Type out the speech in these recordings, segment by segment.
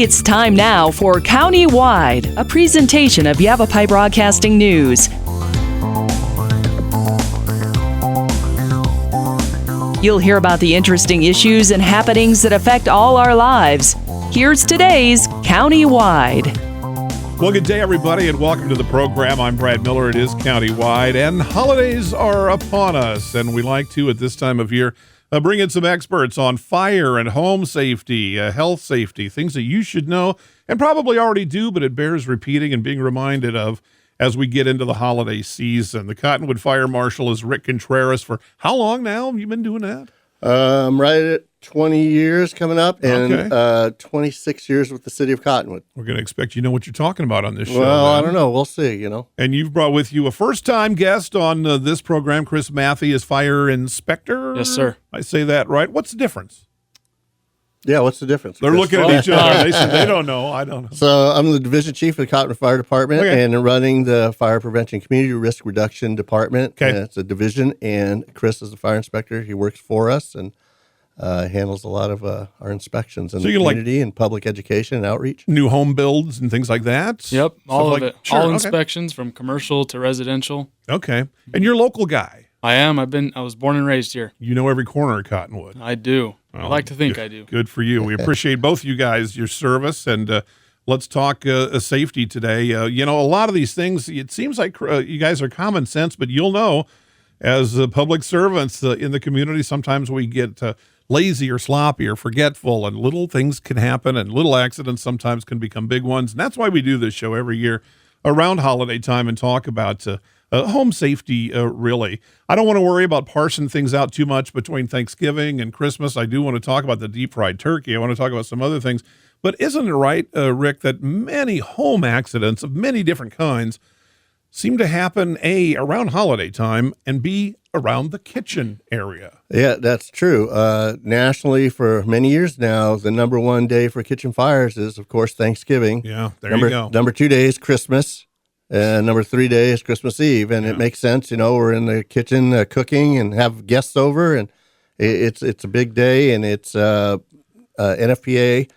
It's time now for County-Wide, a presentation of Yavapai Broadcasting News. You'll hear about the interesting issues and happenings that affect all our lives. Here's today's County-Wide. Well, good day, everybody, and welcome to the program. I'm Brad Miller. It is County-Wide, and holidays are upon us, and we like to, at this time of year, bring in some experts on fire and home safety, health safety, things that you should know and probably already do, but it bears repeating and being reminded of as we get into the holiday season. The Cottonwood Fire Marshal is Rick Contreras. For how long now have you been doing that? Right at 20 years coming up, and 26 years with the city of Cottonwood. We're going to expect you know what you're talking about on this show. Well, I don't know. We'll see, And you've brought with you a first-time guest on this program, Chris Matthey, as fire inspector. Yes, sir. I say that right. What's the difference? Yeah, what's the difference? They're looking at each other. They said they don't know. I don't know. So I'm the division chief of the Cottonwood Fire Department and running the Fire Prevention Community Risk Reduction Department. Okay. It's a division, and Chris is the fire inspector. He works for us and handles a lot of our inspections in the community and public education and outreach. New home builds and things like that? Yep, all of it. Sure, all inspections from commercial to residential. Okay. And you're a local guy. I am. I was born and raised here. You know every corner of Cottonwood. I do. I like to think I do. Good for you. We appreciate both you guys, your service, and let's talk safety today. A lot of these things, it seems like you guys are common sense, but you'll know as public servants in the community, sometimes we get lazy or sloppy or forgetful, and little things can happen, and little accidents sometimes can become big ones. And that's why we do this show every year around holiday time and talk about home safety, really. I don't want to worry about parsing things out too much between Thanksgiving and Christmas. I do want to talk about the deep fried turkey. I want to talk about some other things. But isn't it right, Rick, that many home accidents of many different kinds seem to happen, A, around holiday time, and B, around the kitchen area? Yeah, that's true. Nationally, for many years now, the number one day for kitchen fires is, of course, Thanksgiving. Yeah, you go. Number 2 day is Christmas. And number 3 day is Christmas Eve. And it makes sense, we're in the kitchen cooking and have guests over, and it's a big day, and it's NFPA,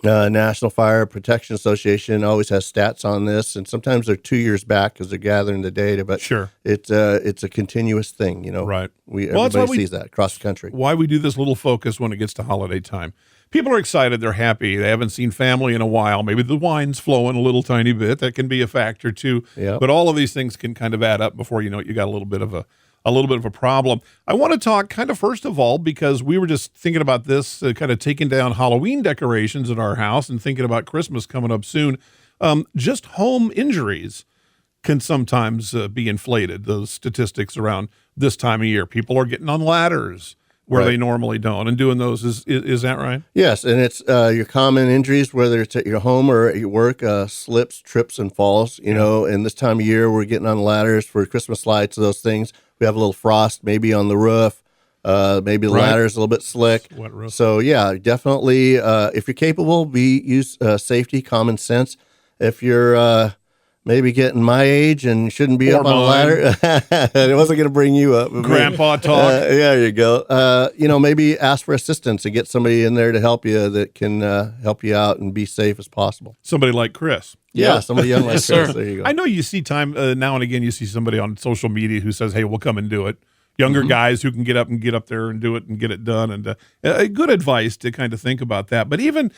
National Fire Protection Association, always has stats on this, and sometimes they're 2 years back because they're gathering the data, but sure, it's a continuous thing, Right. Everybody sees that across the country. Why we do this little focus when it gets to holiday time. People are excited. They're happy. They haven't seen family in a while. Maybe the wine's flowing a little tiny bit. That can be a factor too. Yep. But all of these things can kind of add up before you know it, you got a little bit of a problem. I want to talk kind of first of all, because we were just thinking about this, kind of taking down Halloween decorations in our house and thinking about Christmas coming up soon. Just home injuries can sometimes be inflated. Those statistics around this time of year, people are getting on ladders where they normally don't, and doing those. Is that right? Yes, and it's your common injuries, whether it's at your home or at your work, slips, trips, and falls. And this time of year, we're getting on ladders for Christmas lights, those things. We have a little frost maybe on the roof, maybe the ladder's a little bit slick. Wet roof. So, yeah, definitely, if you're capable, use safety, common sense. If you're maybe getting my age and shouldn't be up on a ladder. It wasn't going to bring you up. Grandpa talk. There you go. Maybe ask for assistance and get somebody in there to help you that can help you out and be safe as possible. Somebody like Chris. Yeah, somebody young like Yes, Chris. sir. There you go. I know you see time now and again, you see somebody on social media who says, hey, we'll come and do it. Younger guys who can get up there and do it and get it done. And good advice to kind of think about that. But even,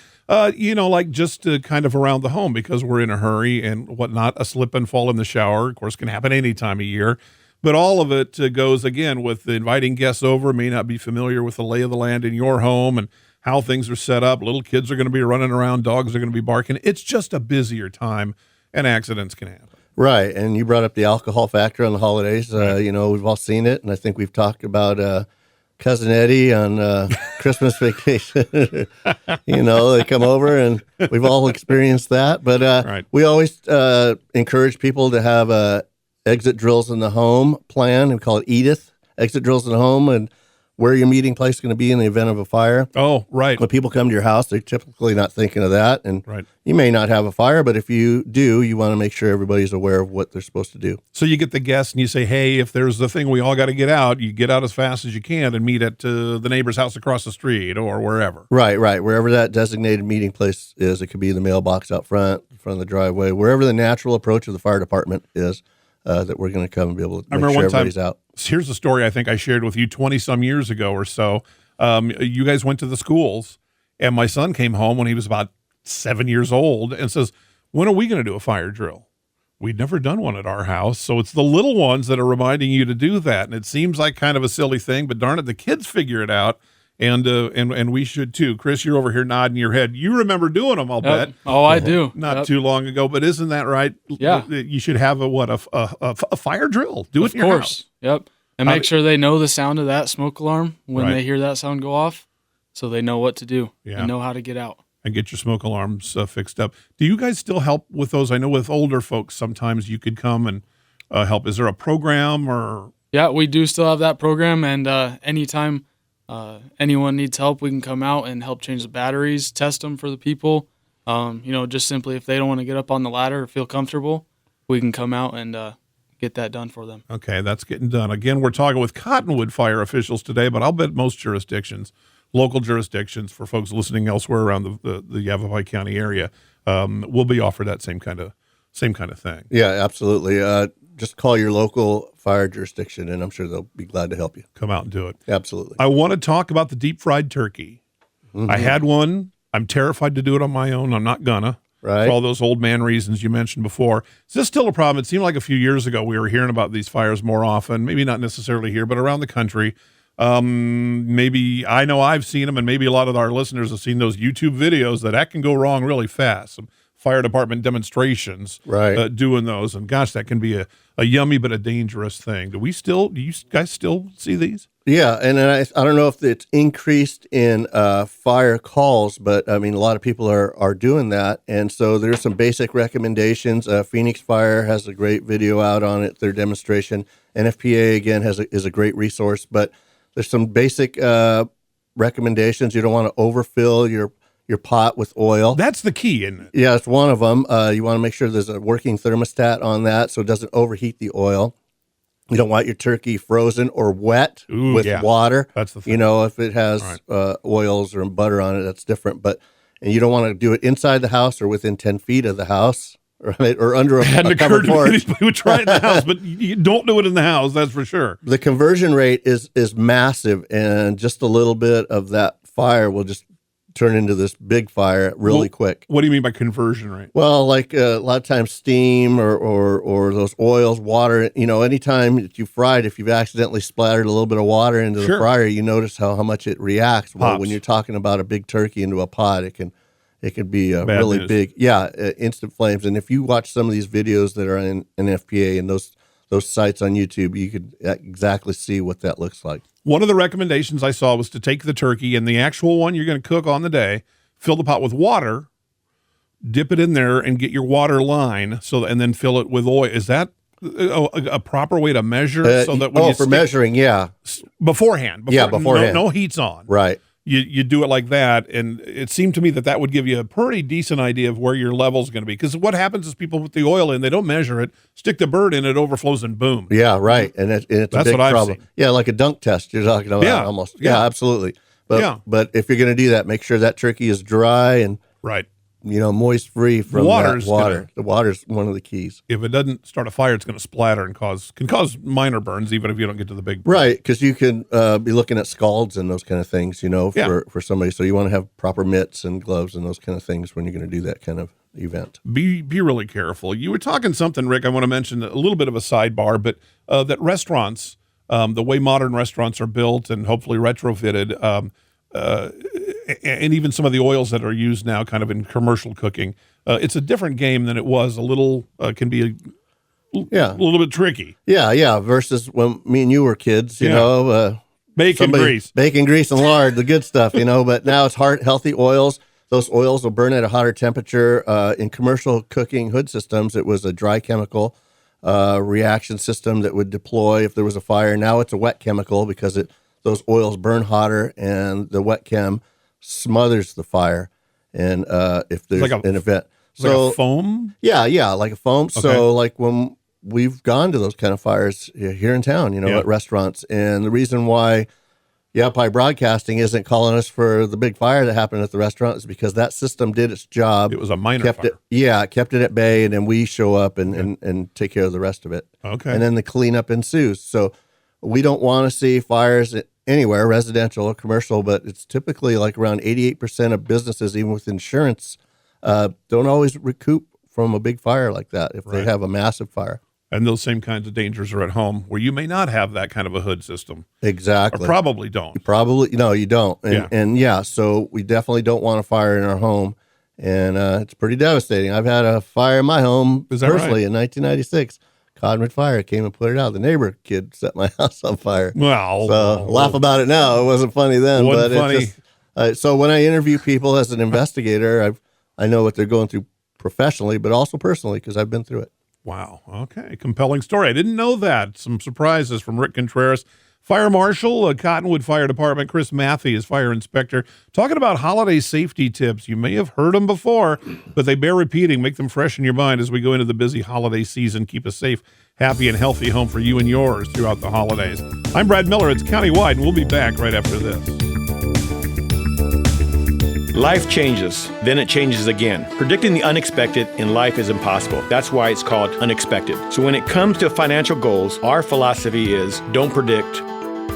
just kind of around the home, because we're in a hurry and whatnot, a slip and fall in the shower, of course, can happen any time of year. But all of it goes, again, with inviting guests over, may not be familiar with the lay of the land in your home and how things are set up. Little kids are going to be running around. Dogs are going to be barking. It's just a busier time, and accidents can happen. Right, and you brought up the alcohol factor on the holidays. We've all seen it, and I think we've talked about Cousin Eddie on Christmas vacation. They come over, and we've all experienced that. But we always encourage people to have exit drills in the home plan. We call it EDITH, exit drills in the home, and where your meeting place is going to be in the event of a fire. Oh, right. When people come to your house, they're typically not thinking of that. And Right. you may not have a fire, but if you do, you want to make sure everybody's aware of what they're supposed to do. So you get the guests and you say, hey, if there's the thing we all got to get out, you get out as fast as you can and meet at the neighbor's house across the street or wherever. Right. Wherever that designated meeting place is, it could be the mailbox out front of the driveway, wherever the natural approach of the fire department is, that we're going to come and be able to make sure everybody's out. Here's a story I think I shared with you 20 some years ago or so. You guys went to the schools and my son came home when he was about 7 years old and says, when are we going to do a fire drill? We'd never done one at our house. So it's the little ones that are reminding you to do that. And it seems like kind of a silly thing, but darn it, the kids figure it out. And we should too. Chris, you're over here nodding your head. You remember doing them, I'll bet. Oh, I do. Not too long ago, but isn't that right? Yeah. You should have a fire drill. Do it in your house. Yep. And make sure they know the sound of that smoke alarm when they hear that sound go off, so they know what to do and know how to get out. And get your smoke alarms fixed up. Do you guys still help with those? I know with older folks, sometimes you could come and help. Is there a program or? Yeah, we do still have that program, and anytime anyone needs help, we can come out and help change the batteries, test them for the people. Just simply if they don't want to get up on the ladder or feel comfortable, we can come out and get that done for them. Okay, that's getting done. Again, we're talking with Cottonwood fire officials today, but I'll bet most jurisdictions, local jurisdictions for folks listening elsewhere around the Yavapai County area, will be offered that same kind of thing. Yeah, absolutely. Just call your local fire jurisdiction, and I'm sure they'll be glad to help you. Come out and do it. Absolutely. I want to talk about the deep fried turkey. Mm-hmm. I had one. I'm terrified to do it on my own. I'm not gonna. Right. For all those old man reasons you mentioned before. Is this still a problem? It seemed like a few years ago we were hearing about these fires more often, maybe not necessarily here, but around the country. Maybe I know I've seen them, and maybe a lot of our listeners have seen those YouTube videos that can go wrong really fast. Some fire department demonstrations doing those. And gosh, that can be a yummy but a dangerous thing. Do you guys still see these? Yeah, and I don't know if it's increased in fire calls, but I mean, a lot of people are doing that. And so there's some basic recommendations. Phoenix Fire has a great video out on it, their demonstration. NFPA, again, is a great resource, but there's some basic recommendations. You don't want to overfill your pot with oil. That's the key, isn't it? Yeah, it's one of them. You want to make sure there's a working thermostat on that so it doesn't overheat the oil. You don't want your turkey frozen or wet with water. That's the thing. If it has oils or butter on it, that's different. And you don't want to do it inside the house or within 10 feet of the house, right? Or under a covered porch. We would try it in the house, but you don't do it in the house, that's for sure. The conversion rate is massive, and just a little bit of that fire will just turn into this big fire really quick. What do you mean by conversion rate? Well, like a lot of times steam or those oils, water, anytime that you fried, if you've accidentally splattered a little bit of water into the fryer, you notice how much it reacts. Well, when you're talking about a big turkey into a pot, it can be a really news. Big, instant flames. And if you watch some of these videos that are in NFPA and those sites on YouTube, you could exactly see what that looks like. One of the recommendations I saw was to take the turkey and the actual one you're going to cook on the day, fill the pot with water, dip it in there, and get your water line, and then fill it with oil. Is that a proper way to measure? So that when measuring, yeah. Beforehand. Beforehand. No heat's on. Right. You do it like that, and it seemed to me that would give you a pretty decent idea of where your level's going to be. Because what happens is people put the oil in, they don't measure it, stick the bird in, it overflows, and boom. Yeah, right. And it's a big problem. Yeah, like a dunk test you're talking about almost. Yeah, absolutely. But if you're going to do that, make sure that turkey is dry and moist free from water. The water's one of the keys. If it doesn't start a fire, it's going to splatter and can cause minor burns, even if you don't get to the big burn. Right, because you can be looking at scalds and those kind of things, for somebody. So you want to have proper mitts and gloves and those kind of things when you're going to do that kind of event. Be really careful. You were talking something, Rick, I want to mention a little bit of a sidebar, but that restaurants, the way modern restaurants are built and hopefully retrofitted, and even some of the oils that are used now kind of in commercial cooking, it's a different game than it was. Can be a little bit tricky. Yeah, versus when me and you were kids, bacon grease and lard, the good stuff, but now it's healthy oils. Those oils will burn at a hotter temperature. In commercial cooking hood systems, it was a dry chemical reaction system that would deploy if there was a fire. Now it's a wet chemical because those oils burn hotter, and the wet chem smothers the fire. And if there's an event, like a foam. Yeah, like a foam. Okay. So like when we've gone to those kind of fires here in town, at restaurants, and the reason why Yavapai Broadcasting isn't calling us for the big fire that happened at the restaurant is because that system did its job. It was a minor fire. It kept it at bay, and then we show up and take care of the rest of it. Okay. And then the cleanup ensues. So we don't want to see fires anywhere, residential or commercial, but it's typically like around 88% of businesses, even with insurance, don't always recoup from a big fire like that if they have a massive fire. And those same kinds of dangers are at home where you may not have that kind of a hood system. Exactly. Or probably don't. No, you don't. And so we definitely don't want a fire in our home. And it's pretty devastating. I've had a fire in my home personally in 1996. Cottonwood Fire came and put it out. The neighbor kid set my house on fire. Well, so laugh about it now. It wasn't funny then. Funny. So when I interview people as an investigator, I know what they're going through professionally, but also personally because I've been through it. Wow. Okay. Compelling story. I didn't know that. Some surprises from Rick Contreras, Fire Marshal, Cottonwood Fire Department. Chris Matthey is Fire Inspector. Talking about holiday safety tips. You may have heard them before, but they bear repeating. Make them fresh in your mind as we go into the busy holiday season. Keep a safe, happy, and healthy home for you and yours throughout the holidays. I'm Brad Miller. It's Countywide, and we'll be back right after this. Life changes, then it changes again. Predicting the unexpected in life is impossible. That's why it's called unexpected. So when it comes to financial goals, our philosophy is don't predict,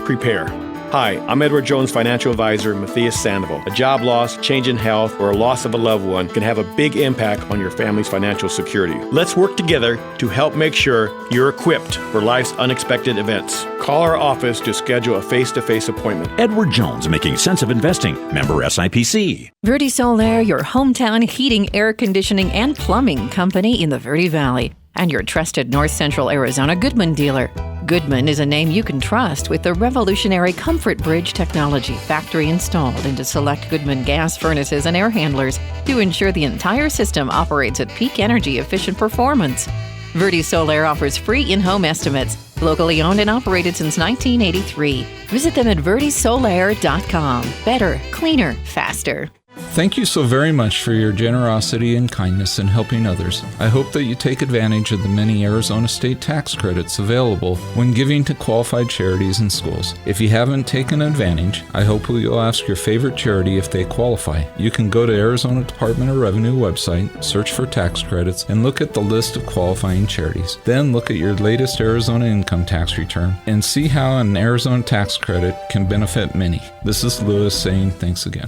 prepare. Hi, I'm Edward Jones financial advisor Matthias Sandoval. A job loss, change in health, or a loss of a loved one can have a big impact on your family's financial security. Let's work together to help make sure you're equipped for life's unexpected events. Call our office to schedule a face-to-face appointment. Edward Jones, making sense of investing. Member SIPC. Verde Solaire, your hometown heating, air conditioning, and plumbing company in the Verde Valley, and your trusted North Central Arizona Goodman dealer. Goodman is a name you can trust with the revolutionary Comfort Bridge technology factory installed into select Goodman gas furnaces and air handlers to ensure the entire system operates at peak energy efficient performance. Verde Solaire offers free in-home estimates, locally owned and operated since 1983. Visit them at verdesolaire.com. Better, cleaner, faster. Thank you so very much for your generosity and kindness in helping others. I hope that you take advantage of the many Arizona state tax credits available when giving to qualified charities and schools. If you haven't taken advantage, I hope you'll ask your favorite charity if they qualify. You can go to Arizona Department of Revenue website, search for tax credits, and look at the list of qualifying charities. Then look at your latest Arizona income tax return and see how an Arizona tax credit can benefit many. This is Lewis saying thanks again.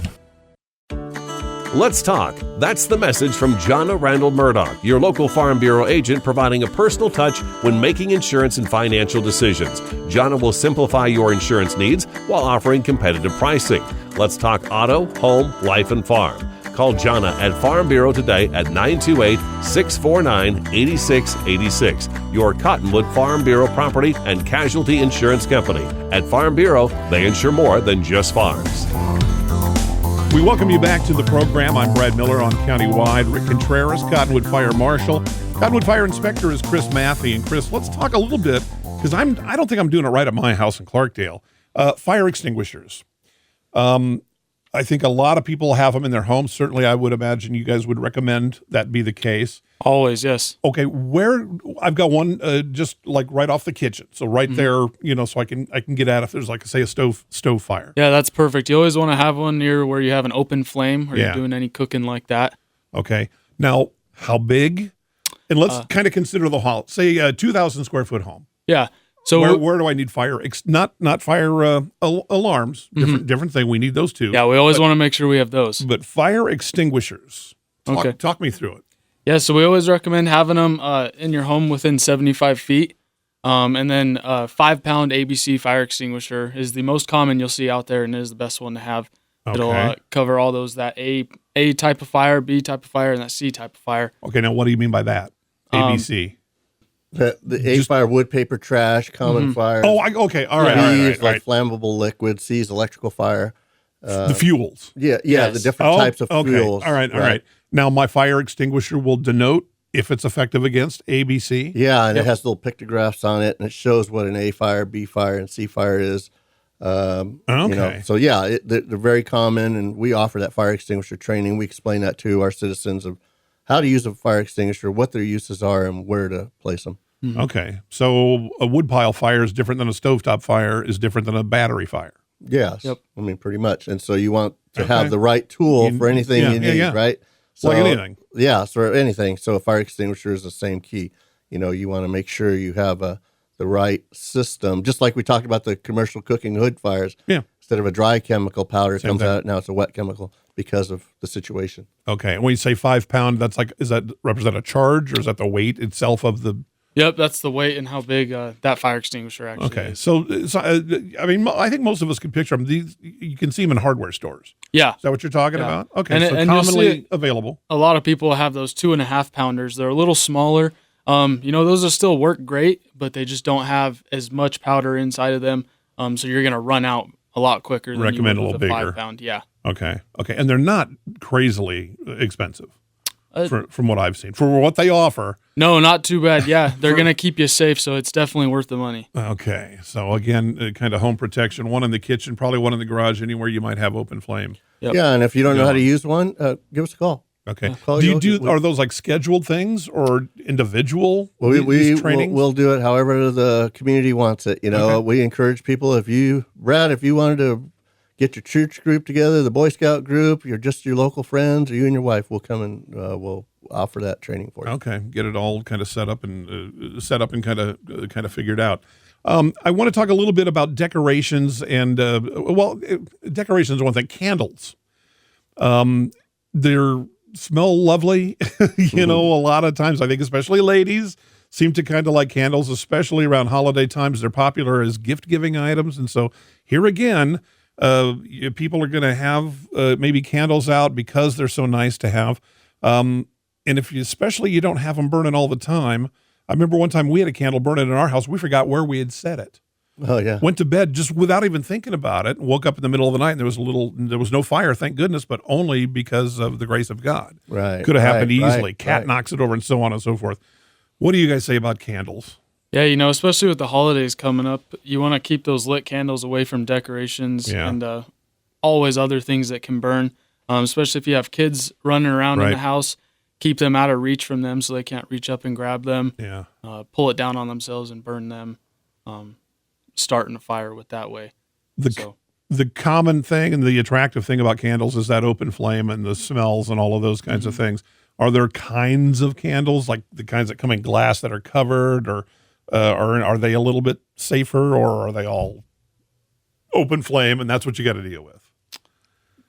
Let's talk. That's the message from Jonna Randall Murdoch, your local Farm Bureau agent, providing a personal touch when making insurance and financial decisions. Jonna will simplify your insurance needs while offering competitive pricing. Let's talk auto, home, life, and farm. Call Jonna at Farm Bureau today at 928-649-8686. Your Cottonwood Farm Bureau property and casualty insurance company. At Farm Bureau, they insure more than just farms. We welcome you back to the program. I'm Brad Miller on Countywide. Rick Contreras, Cottonwood Fire Marshal. Cottonwood Fire Inspector is Chris Matthey. And Chris, let's talk a little bit, because I don't think I'm doing it right at my house in Clarkdale. Fire extinguishers. I think a lot of people have them in their homes. Certainly, I would imagine you guys would recommend that be the case. Always, yes. Okay, I've got one just like right off the kitchen, so right there, so I can get at if there's like say a stove fire. Yeah, that's perfect. You always want to have one near where you have an open flame or you're doing any cooking like that. Okay, now how big? And let's kind of consider the hall. Say a 2,000 square foot home. Yeah. So where do I need fire? Not fire alarms. Different thing. We need those too. Yeah, we always want to make sure we have those. But fire extinguishers. Talk me through it. Yeah, so we always recommend having them in your home within 75 feet. And then 5-pound ABC fire extinguisher is the most common you'll see out there and is the best one to have. Okay. It'll cover all those, that A type of fire, B type of fire, and that C type of fire. Okay, now what do you mean by that? ABC? The A fire, wood, paper, trash, common fire. Oh, okay. All right. Like flammable liquid, C's electrical fire. The fuels. Yeah, the different types of fuels. All right. Now, my fire extinguisher will denote if it's effective against ABC. Yeah, and it has little pictographs on it, and it shows what an A fire, B fire, and C fire is. So yeah, they're very common, and we offer that fire extinguisher training. We explain that to our citizens of how to use a fire extinguisher, what their uses are, and where to place them. Mm-hmm. Okay, so a woodpile fire is different than a stovetop fire, is different than a battery fire. Yes, I mean pretty much. And so you want to have the right tool for anything you need, right? So, like anything. Yeah, so anything. So a fire extinguisher is the same key. You want to make sure you have the right system, just like we talked about the commercial cooking hood fires. Yeah. Instead of a dry chemical powder Same comes thing. out, now it's a wet chemical because of the situation. Okay, and when you say 5 pound, does that represent a charge, or is that the weight itself of the? Yep, that's the weight and how big that fire extinguisher actually is. So I mean, I think most of us can picture them. You can see them in hardware stores. Yeah. Is that what you're talking about? Okay, and so you'll commonly see available. A lot of people have those 2.5 pounders. They're a little smaller. Those will still work great, but they just don't have as much powder inside of them. So you're going to run out a lot quicker than Recommend you a would little with a bigger. 5 pound. Yeah. Okay, and they're not crazily expensive from what I've seen. For what they offer. No, not too bad. Yeah, they're going to keep you safe, so it's definitely worth the money. Okay, so again, kind of home protection, one in the kitchen, probably one in the garage, anywhere you might have open flame. Yep. Yeah, and if you don't know how to use one, give us a call. Okay. Are those like scheduled things or individual? We'll do it however the community wants it. We encourage people. Brad, if you wanted to get your church group together, the Boy Scout group, you're just your local friends, or you and your wife, will come and we'll offer that training for you. Okay, get it all kind of set up and kind of figured out. I want to talk a little bit about decorations and decorations is one thing. Candles, they're smell lovely. A lot of times I think especially ladies seem to kind of like candles, especially around holiday times. They're popular as gift giving items, and so here again. People are going to have maybe candles out because they're so nice to have. And if you don't have them burning all the time. I remember one time we had a candle burning in our house. We forgot where we had set it. Oh, yeah. Went to bed just without even thinking about it. Woke up in the middle of the night and there was no fire, thank goodness, but only because of the grace of God. Right. Could have happened easily. Right, Cat knocks it over and so on and so forth. What do you guys say about candles? Yeah, especially with the holidays coming up, you want to keep those lit candles away from decorations and always other things that can burn, especially if you have kids running around in the house. Keep them out of reach from them so they can't reach up and grab them. Yeah. Pull it down on themselves and burn them, starting a fire with that way. The common thing and the attractive thing about candles is that open flame and the smells and all of those kinds of things. Are there kinds of candles, like the kinds that come in glass that are covered, or are they a little bit safer, or are they all open flame and that's what you got to deal with?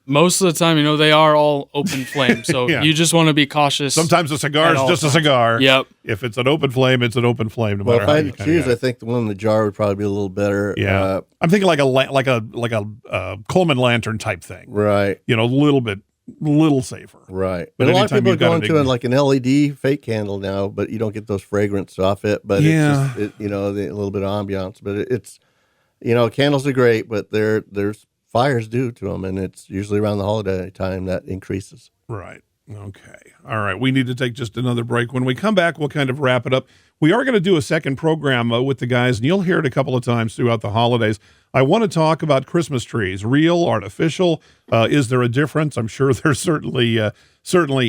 Most of the time, they are all open flame, so you just want to be cautious. Sometimes a cigar is just a cigar. Yep. If it's an open flame, it's an open flame. No matter if how I you had to choose, I think the one in the jar would probably be a little better. Yeah, I'm thinking like a Coleman lantern type thing. Right. Little safer. Right. But a lot of people are going to like an LED fake candle now, but you don't get those fragrance off it. But it's just, a little bit of ambiance. But it's, candles are great, but there's fires due to them, and it's usually around the holiday time that increases. Right. Okay. All right. We need to take just another break. When we come back, we'll kind of wrap it up. We are going to do a second program with the guys, and you'll hear it a couple of times throughout the holidays. I want to talk about Christmas trees, real, artificial. Is there a difference? I'm sure there certainly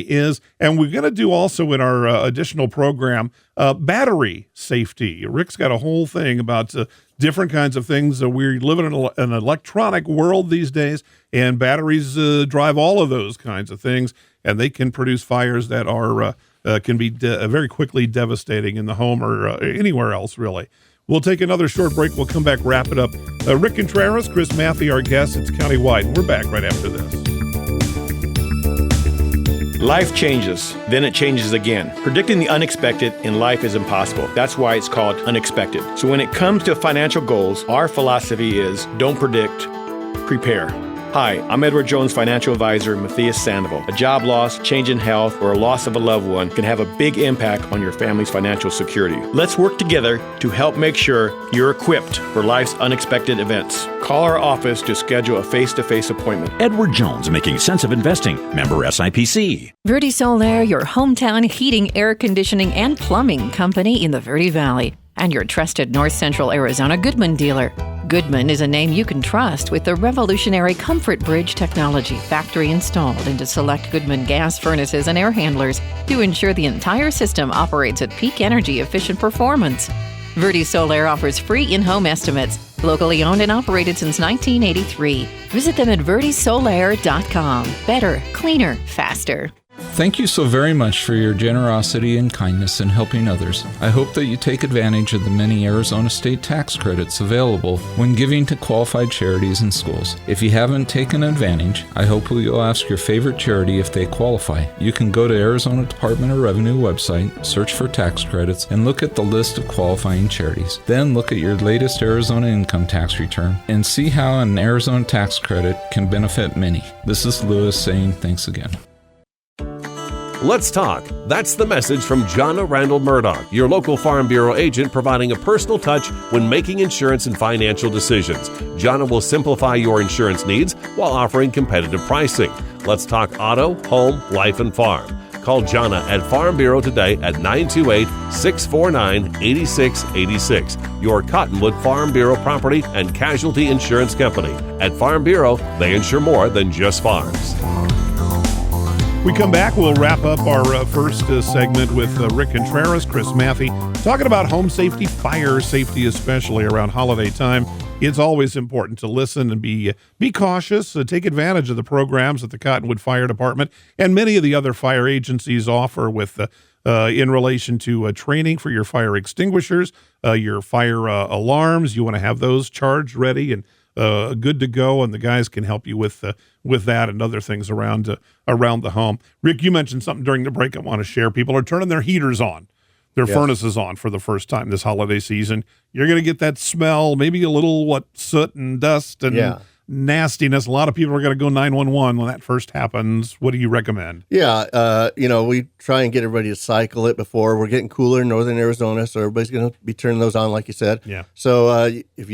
is. And we're going to do also in our additional program, battery safety. Rick's got a whole thing about different kinds of things. We live in an electronic world these days, and batteries drive all of those kinds of things, and they can produce fires that are can be very quickly devastating in the home or anywhere else, really. We'll take another short break. We'll come back, wrap it up. Rick Contreras, Chris Matthey, our guests. It's Countywide. We're back right after this. Life changes, then it changes again. Predicting the unexpected in life is impossible. That's why it's called unexpected. So when it comes to financial goals, our philosophy is don't predict, prepare. Hi, I'm Edward Jones financial advisor Matthias Sandoval. A job loss, change in health, or a loss of a loved one can have a big impact on your family's financial security. Let's work together to help make sure you're equipped for life's unexpected events. Call our office to schedule a face-to-face appointment. Edward Jones, making sense of investing. Member SIPC. Verde Solaire, your hometown heating, air conditioning, and plumbing company in the Verde Valley, and your trusted North Central Arizona Goodman dealer. Goodman is a name you can trust with the revolutionary Comfort Bridge technology factory installed into select Goodman gas furnaces and air handlers to ensure the entire system operates at peak energy efficient performance. Verde Solaire offers free in-home estimates, locally owned and operated since 1983. Visit them at verdesolaire.com. Better, cleaner, faster. Thank you so very much for your generosity and kindness in helping others. I hope that you take advantage of the many Arizona state tax credits available when giving to qualified charities and schools. If you haven't taken advantage, I hope you'll ask your favorite charity if they qualify. You can go to Arizona Department of Revenue website, search for tax credits, and look at the list of qualifying charities. Then look at your latest Arizona income tax return and see how an Arizona tax credit can benefit many. This is Lewis saying thanks again. Let's talk. That's the message from Jonna Randall Murdoch, your local Farm Bureau agent, providing a personal touch when making insurance and financial decisions. Jonna will simplify your insurance needs while offering competitive pricing. Let's talk auto, home, life, and farm. Call Jonna at Farm Bureau today at 928-649-8686. Your Cottonwood Farm Bureau property and casualty insurance company. At Farm Bureau, they insure more than just farms. We come back, we'll wrap up our first segment with Rick Contreras, Chris Maffey, talking about home safety, fire safety, especially around holiday time. It's always important to listen and be cautious, take advantage of the programs that the Cottonwood Fire Department and many of the other fire agencies offer with in relation to training for your fire extinguishers, your fire alarms. You want to have those charged, ready, and good to go, and the guys can help you with that and other things around the home. Rick, you mentioned something during the break I want to share. People are turning their heaters on, their furnaces on for the first time this holiday season. You're going to get that smell, maybe a little soot and dust and nastiness. A lot of people are going to go 911 when that first happens. What do you recommend? Yeah, we try and get everybody to cycle it before. We're getting cooler in northern Arizona, so everybody's going to be turning those on, like you said. Yeah. So if